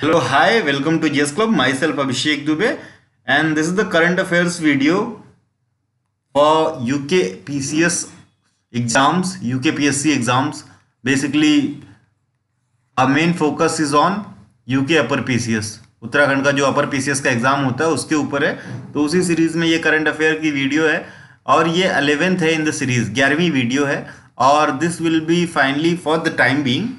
Hello, hi, welcome to GS Club. Myself Abhishek Dubey, and this is the current affairs video for UK PCS exams, UK PSC exams. Basically, our main focus is on UK upper PCS. Uttarakhand का जो अपर PCS का exam होता है उसके ऊपर है, तो उसी सीरीज में ये करंट अफेयर की वीडियो है और ये 11th है इन द सीरीज, 11वीं वीडियो है और this will be finally for the time being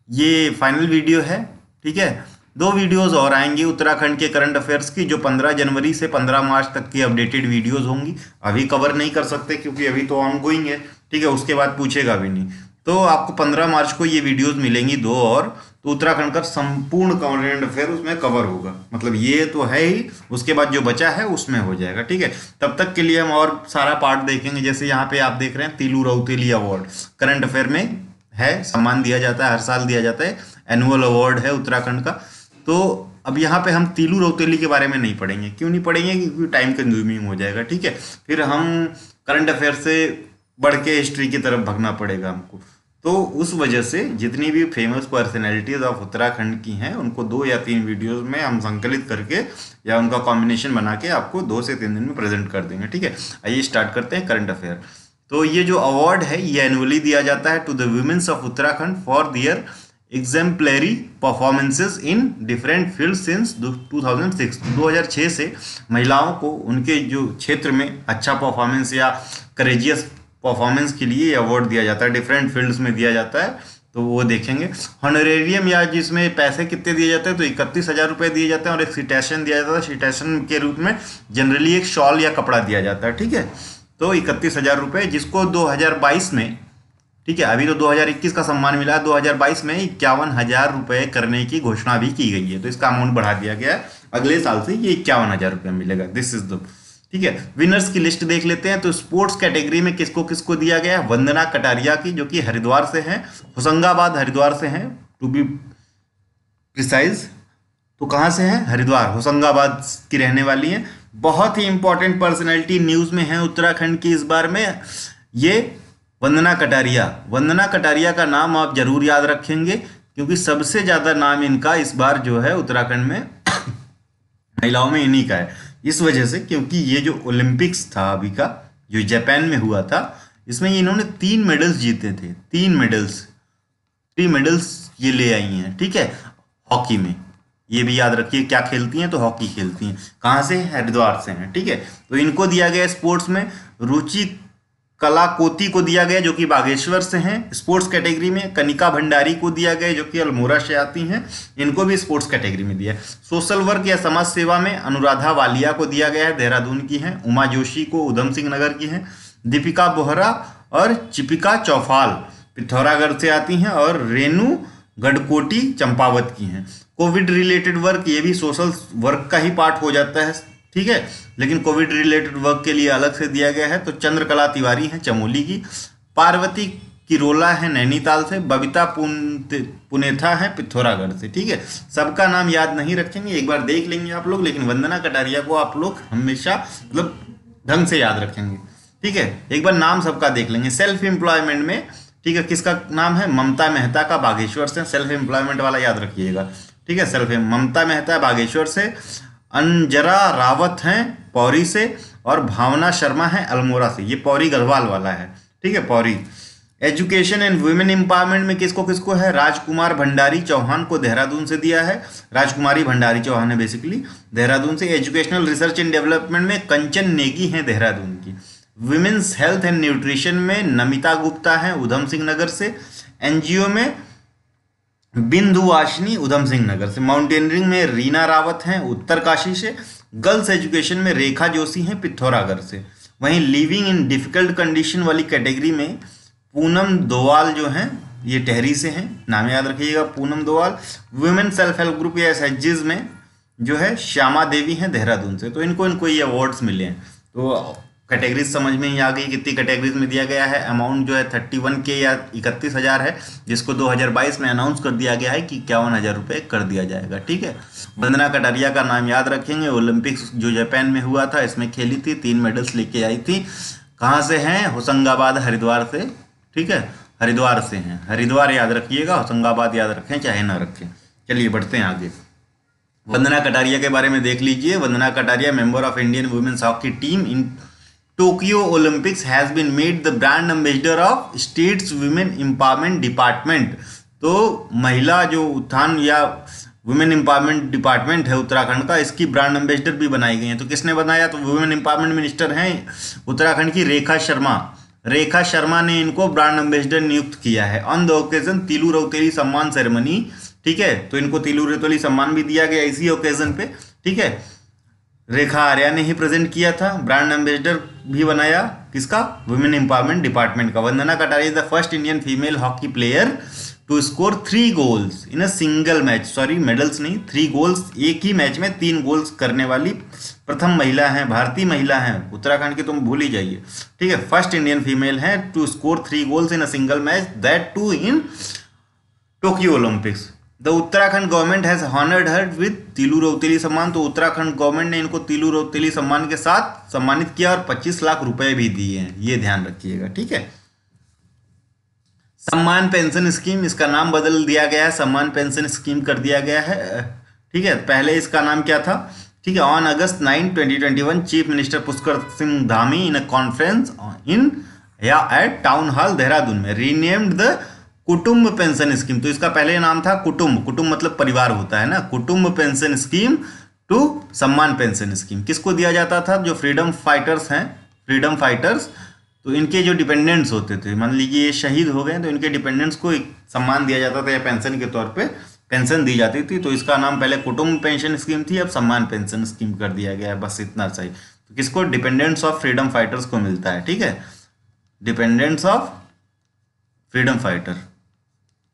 ये फाइनल वीडियो है। ठीक है, दो वीडियोस और आएंगी उत्तराखंड के करंट अफेयर्स की जो 15 जनवरी से 15 मार्च तक की अपडेटेड वीडियोस होंगी। अभी कवर नहीं कर सकते क्योंकि अभी तो ऑन गोइंग है। ठीक है, उसके बाद पूछेगा भी नहीं, तो आपको 15 मार्च को ये वीडियोस मिलेंगी दो और, तो उत्तराखंड का संपूर्ण करंट अफेयर उसमें कवर होगा। मतलब ये तो है ही, उसके बाद जो बचा है उसमें हो जाएगा। ठीक है, तब तक के लिए हम और सारा पार्ट देखेंगे। जैसे यहाँ पे आप देख रहे हैं तिलू रौतेली अवार्ड करंट अफेयर में है, सम्मान दिया जाता है, हर साल दिया जाता है, एनुअल अवार्ड है उत्तराखंड का। तो अब यहाँ पे हम तिलू रौतेली के बारे में नहीं पढ़ेंगे। क्यों नहीं पढ़ेंगे? क्योंकि टाइम कंज्यूमिंग हो जाएगा। ठीक है, फिर हम करंट अफेयर से बढ़ के हिस्ट्री की तरफ भागना पड़ेगा हमको। तो उस वजह से जितनी भी फेमस पर्सनैलिटीज ऑफ उत्तराखंड की हैं उनको 2 या 3 वीडियोस में हम संकलित करके या उनका कॉम्बिनेशन बना के आपको 2 से 3 दिन में प्रेजेंट कर देंगे। ठीक है, आइए स्टार्ट करते हैं करंट अफेयर। तो ये जो अवार्ड है ये एनुअली दिया जाता है to the women's of Uttarakhand for their exemplary performances in different field since 2006। 2006 से महिलाओं को उनके जो क्षेत्र में अच्छा परफॉर्मेंस या करेजियस परफॉर्मेंस के लिए अवार्ड दिया जाता है, डिफरेंट फील्ड्स में दिया जाता है। तो वो देखेंगे। हॉनरेरियम या जिसमें पैसे कितने दिए जाते हैं, तो 31,000 रुपये दिए जाते हैं और एक सिटेशन दिया जाता है। सिटेशन के रूप में जनरली एक शॉल या कपड़ा दिया जाता है। ठीक है, तो 31,000 रुपये, जिसको 2022 में, ठीक है, अभी तो 2021 का सम्मान मिला, 2022 में 51,000 रुपये करने की घोषणा भी की गई है। तो इसका अमाउंट बढ़ा दिया गया है, अगले साल से ये 51,000 रुपये मिलेगा। दिस इज द, ठीक है। विनर्स की लिस्ट देख लेते हैं। तो स्पोर्ट्स कैटेगरी में किसको किसको दिया गया है? वंदना कटारिया की, जो कि हरिद्वार से हैं, होशंगाबाद हरिद्वार से हैं टू बी प्रिसाइज। तो कहाँ से हैं? हरिद्वार, होशंगाबाद की रहने वाली हैं। बहुत ही इंपॉर्टेंट पर्सनैलिटी न्यूज़ में है उत्तराखंड की इस बार में, ये वंदना कटारिया। वंदना कटारिया का नाम आप जरूर याद रखेंगे क्योंकि सबसे ज़्यादा नाम इनका इस बार जो है उत्तराखंड में महिलाओं में इन्हीं का है। इस वजह से क्योंकि ये जो ओलंपिक्स था अभी का, जो जापान में हुआ था, इसमें इन्होंने 3 मेडल्स जीते थे। 3 मेडल्स ये ले आई हैं। ठीक है, हॉकी में, ये भी याद रखिए क्या खेलती हैं, तो हॉकी खेलती हैं। कहाँ से? हरिद्वार से हैं। ठीक है, तो इनको दिया गया स्पोर्ट्स में रुचि कलाकोती को दिया गया, जो कि बागेश्वर से हैं। स्पोर्ट्स कैटेगरी में कनिका भंडारी को दिया गया, जो कि अल्मोड़ा से आती हैं, इनको भी स्पोर्ट्स कैटेगरी में दिया है। सोशल वर्क या समाज सेवा में अनुराधा वालिया को दिया गया है, देहरादून की हैं। उमा जोशी को उधम सिंह नगर की हैं। दीपिका बोहरा और चिपिका चौफाल पिथौरागढ़ से आती हैं और रेनू गढ़कोटी चंपावत की हैं। कोविड रिलेटेड वर्क, ये भी सोशल वर्क का ही पार्ट हो जाता है। ठीक है, लेकिन कोविड रिलेटेड वर्क के लिए अलग से दिया गया है। तो चंद्रकला तिवारी हैं चमोली की, पार्वती किरोला है नैनीताल से, बबीता पुनेथा है पिथौरागढ़ से। ठीक है, सबका नाम याद नहीं रखेंगे, एक बार देख लेंगे आप लोग, लेकिन वंदना कटारिया को आप लोग हमेशा मतलब ढंग से याद रखेंगे। ठीक है, एक बार नाम सबका देख लेंगे। सेल्फ एम्प्लॉयमेंट में, ठीक है, किसका नाम है? ममता मेहता का, बागेश्वर से। सेल्फ एम्प्लॉयमेंट वाला याद रखिएगा। ठीक है, ममता मेहता बागेश्वर से, अंजरा रावत हैं पौरी से और भावना शर्मा है अल्मोड़ा से। ये पौरी गढ़वाल वाला है। ठीक है, Pauri. Education and women empowerment में किसको किसको है? राजकुमार भंडारी चौहान को देहरादून से दिया है। राजकुमारी भंडारी चौहान है बेसिकली, देहरादून से। एजुकेशनल रिसर्च एंड डेवलपमेंट में कंचन नेगी हैं देहरादून की। वुमेन्स हेल्थ एंड न्यूट्रिशन में नमिता गुप्ता हैं उधम सिंह नगर से। एनजीओ में बिंदुवाशिनी उधम सिंह नगर से। माउंटेनियरिंग में रीना रावत हैं उत्तरकाशी से। गर्ल्स एजुकेशन में रेखा जोशी हैं पिथौरागढ़ से। वहीं लिविंग इन डिफिकल्ट कंडीशन वाली कैटेगरी में पूनम दोवाल जो हैं, ये टेहरी से हैं, नाम याद रखिएगा, Poonam Doval. Women self help group या एसएचजीज में जो है श्यामा देवी हैं देहरादून से। तो इनको ये अवार्ड्स मिले हैं। तो कैटेगरीज समझ में ही आ गई कितनी कैटेगरीज में दिया गया है। अमाउंट जो है 31K या 31,000 है, जिसको 2022 में अनाउंस कर दिया गया है कि 51,000 रुपये कर दिया जाएगा। ठीक है, वंदना कटारिया का नाम याद रखेंगे। ओलंपिक्स जो जापान में हुआ था इसमें खेली थी, 3 मेडल्स लेके आई थी। कहाँ से हैं? होशंगाबाद हरिद्वार से। ठीक है, हरिद्वार से हैं। हरिद्वार याद रखिएगा, होशंगाबाद याद रखें चाहे ना रखें। चलिए बढ़ते हैं आगे। वंदना कटारिया के बारे में देख लीजिए। Vandana Kataria, member of Indian women's hockey team in Tokyo Olympics, has been made the brand ambassador of state's women empowerment department. तो महिला जो उत्थान या वुमेन एम्पावरमेंट डिपार्टमेंट है उत्तराखंड का, इसकी ब्रांड एम्बेसडर भी बनाई गई है। तो किसने बनाया? तो वुमेन एम्पावरमेंट मिनिस्टर हैं उत्तराखंड की रेखा शर्मा। रेखा शर्मा ने इनको ब्रांड एम्बेसडर नियुक्त किया है ऑन द ओकेजन तिलू रौतेली सम्मान सेरेमनी। ठीक है, तो इनको तिलू रौतेली सम्मान भी दिया गया इसी ओकेजन पे। ठीक है, रेखा आर्या ने ही प्रेजेंट किया था, ब्रांड एम्बेसडर भी बनाया किसका? वुमेन एम्पावरमेंट डिपार्टमेंट का। Vandana Kataria is the first Indian female hockey player to score 3 goals in a single match. Sorry, medals नहीं, 3 गोल्स, एक ही मैच में 3 गोल्स करने वाली प्रथम महिला हैं, भारतीय महिला हैं उत्तराखंड की, तुम भूल ही जाइए। ठीक है, फर्स्ट इंडियन फीमेल है to score 3 goals in a single match, that too in Tokyo Olympics. The Uttarakhand government has honoured her with Tilu Rauteli Samman. तो उत्तराखंड गवर्नमेंट ने इनको तिलू रौतेली सम्मान के साथ सम्मानित किया और 25 लाख रुपए भी दिए हैं, ये ध्यान रखिएगा। ठीक है, सम्मान पेंशन स्कीम, इसका नाम बदल दिया गया है, सम्मान पेंशन स्कीम कर दिया गया है। ठीक है, पहले इसका नाम क्या था? ठीक है, on August 9, 2021 chief minister Pushkar Singh Dhami in a conference in या एट टाउन हॉल देहरादून में रीनेम्ड द कुटुंब पेंशन स्कीम। तो इसका पहले नाम था कुटुंब, कुटुंब मतलब परिवार होता है ना, कुटुंब पेंशन स्कीम टू सम्मान पेंशन स्कीम। किसको दिया जाता था? जो फ्रीडम फाइटर्स हैं, फ्रीडम फाइटर्स, तो इनके जो डिपेंडेंट्स होते थे, मान लीजिए ये शहीद हो गए तो इनके डिपेंडेंट्स को एक सम्मान दिया जाता था या पेंशन के तौर पे पेंशन दी जाती थी। तो इसका नाम पहले कुटुंब पेंशन स्कीम थी, अब सम्मान पेंशन स्कीम कर दिया गया है, बस इतना सही। तो किसको? डिपेंडेंट्स ऑफ फ्रीडम फाइटर्स को मिलता है। ठीक है, डिपेंडेंट्स ऑफ फ्रीडम फाइटर।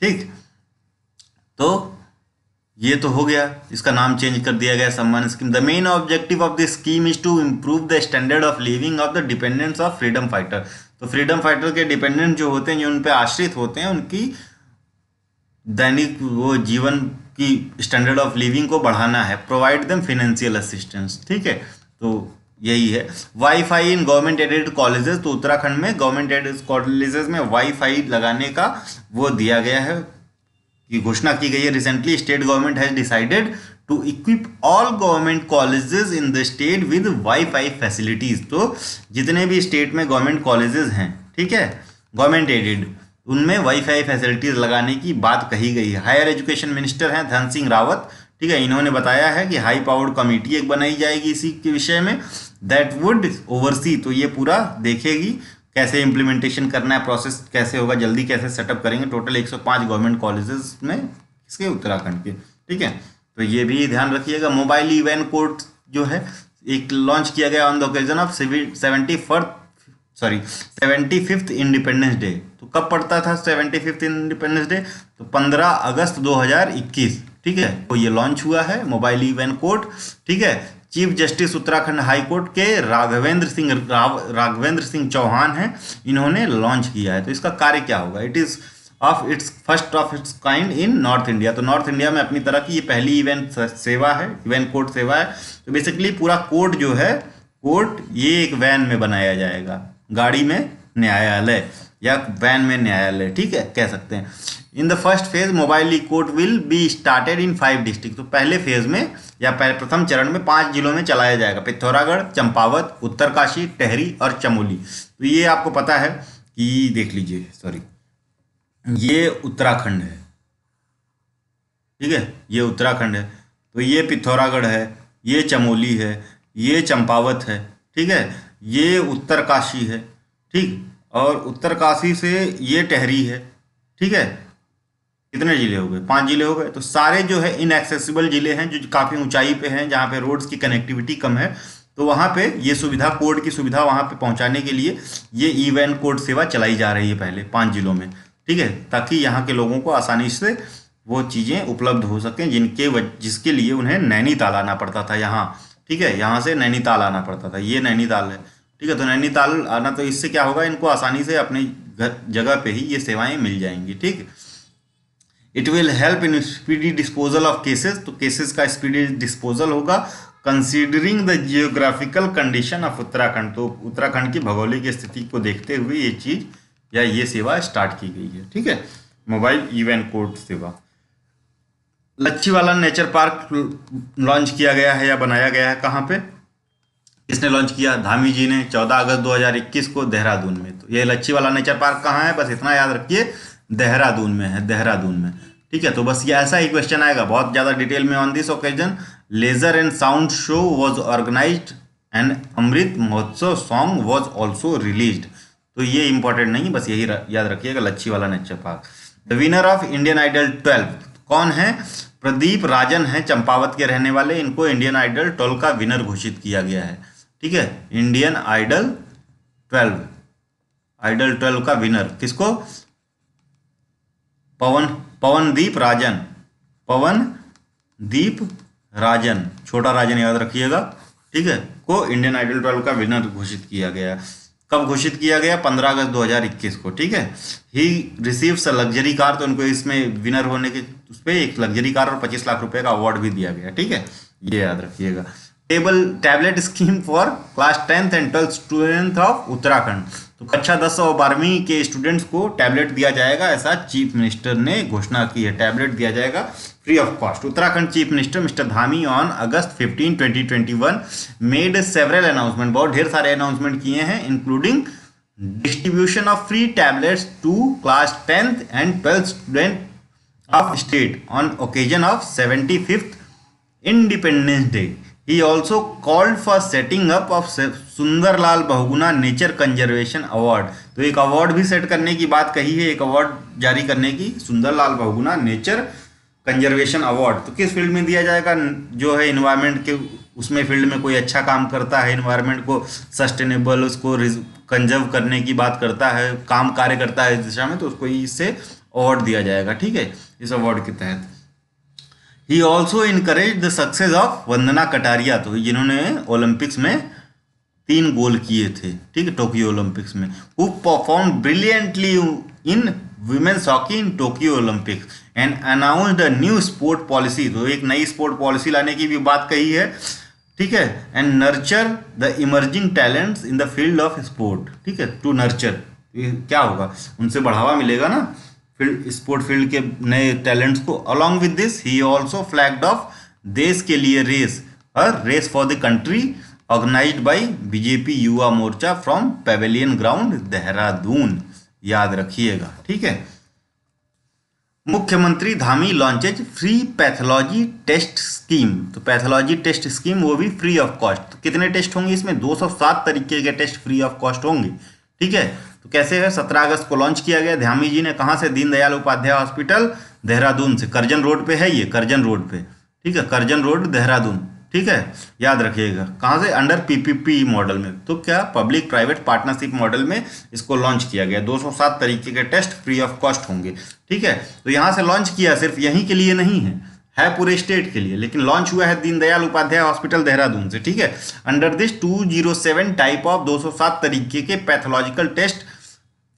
ठीक, तो ये तो हो गया, इसका नाम चेंज कर दिया गया सम्मान scheme. The main objective of this scheme is to improve the standard of living of the dependents of freedom fighter. तो फ्रीडम फाइटर के डिपेंडेंट जो होते हैं, जो उन पे आश्रित होते हैं, उनकी दैनिक वो जीवन की स्टैंडर्ड ऑफ लिविंग को बढ़ाना है। Provide them financial assistance. ठीक है, तो यही है। Wifi in government aided colleges, तो उत्तराखंड में गवर्नमेंट एडेड कॉलेजेस में वाईफाई लगाने का वो दिया गया है, की घोषणा की गई है। Recently state government has decided to equip all government colleges in the state with wifi facilities. तो जितने भी स्टेट में गवर्नमेंट कॉलेजेस हैं, ठीक है, गवर्नमेंट एडेड, उनमें वाईफाई फैसिलिटीज लगाने की बात कही गई है। हायर एजुकेशन मिनिस्टर हैं धन सिंह रावत। ठीक है, इन्होंने बताया है कि हाई पावर्ड कमेटी एक बनाई जाएगी इसी के विषय में, दैट वुड ओवरसी, तो ये पूरा देखेगी कैसे इम्प्लीमेंटेशन करना है, प्रोसेस कैसे होगा, जल्दी कैसे सेटअप करेंगे। टोटल 105 गवर्नमेंट कॉलेजेस में इसके उत्तराखंड के। ठीक है, तो ये भी ध्यान रखिएगा। मोबाइल इवेंट कोड जो है एक लॉन्च किया गया on the occasion of 75th independence day. तो कब पड़ता था 75th इंडिपेंडेंस डे? तो 15 अगस्त 2021। ठीक है, तो ये लॉन्च हुआ है मोबाइल इवेंट कोड। ठीक है, chief justice Uttarakhand high court के राघवेंद्र सिंह चौहान हैं, इन्होंने लॉन्च किया है। तो इसका कार्य क्या होगा? It is of its first of its kind in north India. तो नॉर्थ इंडिया में अपनी तरह की ये पहली इवेंट सेवा है, इवेंट कोर्ट सेवा है। तो बेसिकली पूरा कोर्ट जो है, कोर्ट ये एक वैन में बनाया जाएगा, गाड़ी में न्यायालय या वैन में न्यायालय, ठीक है, कह सकते हैं। In the first phase mobile E court will be started in 5 district. तो पहले फेज में या प्रथम चरण में 5 जिलों में चलाया जाएगा, पिथौरागढ़, चंपावत, उत्तरकाशी, टेहरी और चमोली। तो ये आपको पता है कि देख लीजिए, सॉरी, ये उत्तराखंड है, ठीक है, ये उत्तराखंड है। तो ये पिथौरागढ़ है, ये चमोली है, ये चंपावत है, ठीक है, ये उत्तरकाशी है, ठीक, और उत्तरकाशी से ये टेहरी है, ठीक है। कितने जिले हो गए? 5 जिले हो गए। तो सारे जो है इनएक्सेसिबल जिले हैं, जो काफ़ी ऊंचाई पे हैं, जहाँ पे रोड्स की कनेक्टिविटी कम है, तो वहाँ पे ये सुविधा, कोड की सुविधा वहाँ पे पहुँचाने के लिए ये इवेंट कोड सेवा चलाई जा रही है पहले 5 जिलों में, ठीक है, ताकि यहाँ के लोगों को आसानी से वो चीज़ें उपलब्ध हो सकें जिसके लिए उन्हें नैनीताल आना पड़ता था यहाँ, ठीक है, यहाँ से नैनीताल आना पड़ता था, ये नैनीताल है, ठीक है। तो नैनीताल आना, तो इससे क्या होगा, इनको आसानी से अपने घर जगह पे ही ये सेवाएं मिल जाएंगी, ठीक। It will help in speedy disposal of cases. तो केसेस का स्पीडी डिस्पोजल होगा considering the geographical condition of Uttarakhand. तो उत्तराखंड की भौगोलिक स्थिति को देखते हुए ये चीज़ या ये सेवा स्टार्ट की गई है, ठीक है, मोबाइल इवेंट कोड सेवा। लच्छीवाला नेचर पार्क लॉन्च किया गया है या बनाया गया है कहाँ पे, किसने लॉन्च किया? धामी जी ने 14 अगस्त 2021 को देहरादून में। तो ये लच्छीवाला नेचर पार्क कहाँ है, बस इतना याद रखिए, देहरादून में है, देहरादून में। ठीक है, तो बस ये ऐसा ही क्वेश्चन आएगा, बहुत ज़्यादा डिटेल में। On this occasion laser and sound show was organised and Amrit Mahotsav song was also released. तो ये इंपॉर्टेंट नहीं, बस यही याद रखिएगा, Lachhiwala nature park. The winner of Indian Idol 12 कौन है? प्रदीप राजन है, चंपावत के रहने वाले। इनको इंडियन आइडल 12 का विनर घोषित किया गया है। ठीक है, इंडियन आइडल 12, आइडल 12 का विनर किसको? पवनदीप राजन, पवनदीप राजन, छोटा राजन याद रखिएगा। ठीक है, को इंडियन आइडल 12 का विनर घोषित किया गया। कब घोषित किया गया? 15 अगस्त 2021 को। ठीक है, he receives a luxury car, तो उनको इसमें विनर होने के उस पर एक लग्जरी कार और 25 लाख रुपए का अवार्ड भी दिया गया। ठीक है, ये याद रखिएगा। Tablet scheme for class 10th and 12th student of Uttarakhand. तो कक्षा 10 और 12वीं के स्टूडेंट्स को टैबलेट दिया जाएगा, ऐसा चीफ मिनिस्टर ने घोषणा की है। टैबलेट दिया जाएगा free of cost. Uttarakhand chief minister mister Dhami on August 15, 2021 made several announcement, बहुत ढेर सारे अनाउंसमेंट किए हैं, including distribution of free tablets to class 10th and 12th student of state on occasion of 75th independence day. He also called for setting up of Sundarlal Bahuguna nature conservation award. तो एक award भी set करने की बात कही है, एक award जारी करने की, Sundarlal Bahuguna nature conservation award. तो किस फील्ड में दिया जाएगा? जो है इन्वायरमेंट के उसमें फील्ड में कोई अच्छा काम करता है, इन्वायरमेंट को सस्टेनेबल, उसको कंजर्व करने की बात करता है, काम कार्य करता है इस दिशा में, तो उसको इससे अवार्ड दिया जाएगा। ठीक है, इस अवार्ड के तहत। He also encourage the success of Vandana Kataria, तो जिन्होंने ओलंपिक्स में 3 गोल किए थे। ठीक है, टोक्यो ओलंपिक्स में। Who perform brilliantly in women's hockey in Tokyo Olympics and announced a new sport policy. तो एक नई स्पोर्ट पॉलिसी लाने की भी बात कही है। ठीक है, and nurture the emerging talents in the field of sport. ठीक है, टू नर्चर, क्या होगा? उनसे बढ़ावा मिलेगा ना स्पोर्ट फील्ड के नए टैलेंट्स को। Along with this he also flagged off देश के लिए race for the country organized by BJP Yuva Morcha from pavilion ground Dehradun, याद रखिएगा। ठीक है, मुख्यमंत्री Dhami launches free pathology test scheme. तो पैथोलॉजी टेस्ट स्कीम वो भी फ्री ऑफ कॉस्ट। तो कितने टेस्ट होंगे इसमें? 207 तरीके के टेस्ट फ्री ऑफ कॉस्ट होंगे। ठीक है, तो कैसे है? 17 अगस्त को लॉन्च किया गया। धामी जी ने कहाँ से? दीनदयाल उपाध्याय हॉस्पिटल देहरादून से। करजन रोड पे है ये, करजन रोड पे। ठीक है, करजन रोड देहरादून। ठीक है, याद रखिएगा। कहाँ से? अंडर पीपीपी मॉडल में। तो क्या पब्लिक प्राइवेट पार्टनरशिप मॉडल में इसको लॉन्च किया गया। 207 तरीके के टेस्ट फ्री ऑफ कॉस्ट होंगे। ठीक है, तो यहाँ से लॉन्च किया, सिर्फ यहीं के लिए नहीं है पूरे स्टेट के लिए, लेकिन लॉन्च हुआ है दीनदयाल उपाध्याय हॉस्पिटल देहरादून से। ठीक है, अंडर दिस 207 टाइप ऑफ 207 तरीके के pathological test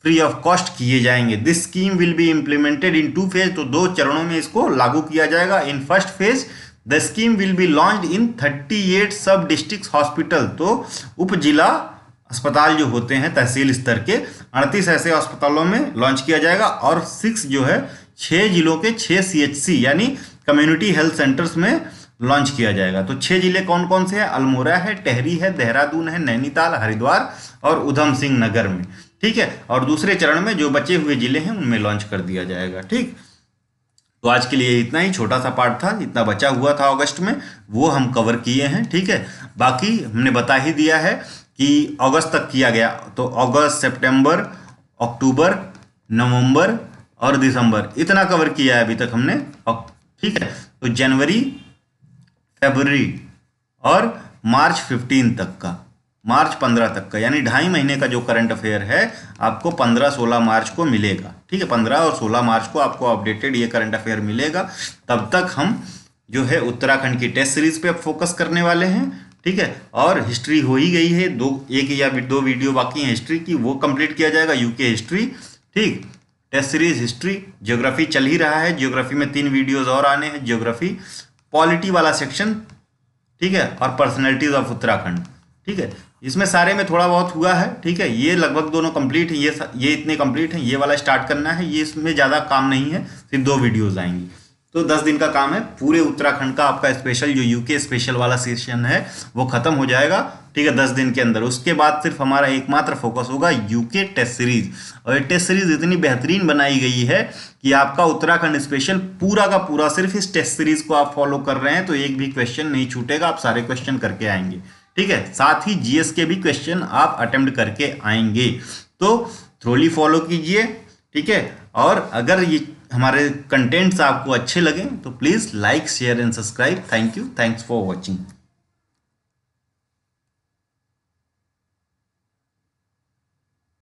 free of cost किए जाएंगे। This scheme will be implemented in 2 phase, तो 2 चरणों में इसको लागू किया जाएगा। In first phase the scheme will be launched in 38 sub district hospital. तो उप जिला अस्पताल जो होते हैं तहसील स्तर के 38 ऐसे अस्पतालों में लॉन्च किया जाएगा, और 6 जो है 6 जिलों के 6 CHC यानी कम्युनिटी हेल्थ सेंटर्स में लॉन्च किया जाएगा। तो 6 जिले कौन कौन से हैं? अल्मोड़ा है, टेहरी है, देहरादून है, नैनीताल, हरिद्वार और उधम सिंह नगर में। ठीक है, और दूसरे चरण में जो बचे हुए जिले हैं उनमें लॉन्च कर दिया जाएगा। ठीक, तो आज के लिए इतना ही, छोटा सा पार्ट था, इतना बचा हुआ था अगस्त में वो हम कवर किए हैं। ठीक है, बाकी हमने बता ही दिया है कि अगस्त तक किया गया, तो अगस्त, सितंबर, अक्टूबर, नवंबर और दिसंबर इतना कवर किया है अभी तक हमने। ठीक है, तो जनवरी, फरवरी और मार्च 15 तक का, मार्च 15 तक का, यानी 2.5 महीने का जो करंट अफेयर है आपको 15-16 मार्च को मिलेगा। ठीक है, 15 और 16 मार्च को आपको अपडेटेड ये करंट अफेयर मिलेगा। तब तक हम जो है उत्तराखंड की टेस्ट सीरीज पे फोकस करने वाले हैं। ठीक है, और हिस्ट्री हो ही गई है, 1 या 2 वीडियो बाकी हैं हिस्ट्री की, वो कंप्लीट किया जाएगा। यूके हिस्ट्री, ठीक, टेस्ट सीरीज हिस्ट्री, ज्योग्राफी चल ही रहा है, ज्योग्राफी में 3 वीडियोज और आने हैं, ज्योग्राफी, पॉलिटी वाला सेक्शन, ठीक है, और पर्सनैलिटीज ऑफ उत्तराखंड। ठीक है, इसमें सारे में थोड़ा बहुत हुआ है। ठीक है, ये लगभग दोनों कंप्लीट हैं, ये इतने कंप्लीट हैं, ये वाला स्टार्ट करना है, ये इसमें ज़्यादा काम नहीं है, सिर्फ 2 वीडियोज़ आएंगी। तो 10 दिन का काम है, पूरे उत्तराखंड का आपका स्पेशल जो यूके स्पेशल वाला सेशन है वो खत्म हो जाएगा, ठीक है, 10 दिन के अंदर। उसके बाद सिर्फ हमारा एकमात्र फोकस होगा यूके टेस्ट सीरीज। और ये टेस्ट सीरीज इतनी बेहतरीन बनाई गई है कि आपका उत्तराखंड स्पेशल पूरा का पूरा सिर्फ इस टेस्ट सीरीज को आप फॉलो कर रहे हैं तो एक भी क्वेश्चन नहीं छूटेगा, आप सारे क्वेश्चन करके आएंगे, ठीक है। साथ ही जीएस के भी क्वेश्चन आप अटेम्प्ट करके आएंगे, तो थ्रोली फॉलो कीजिए, ठीक है। और अगर ये हमारे कंटेंट्स आपको अच्छे लगे तो please like share and subscribe. Thank you, thanks for watching.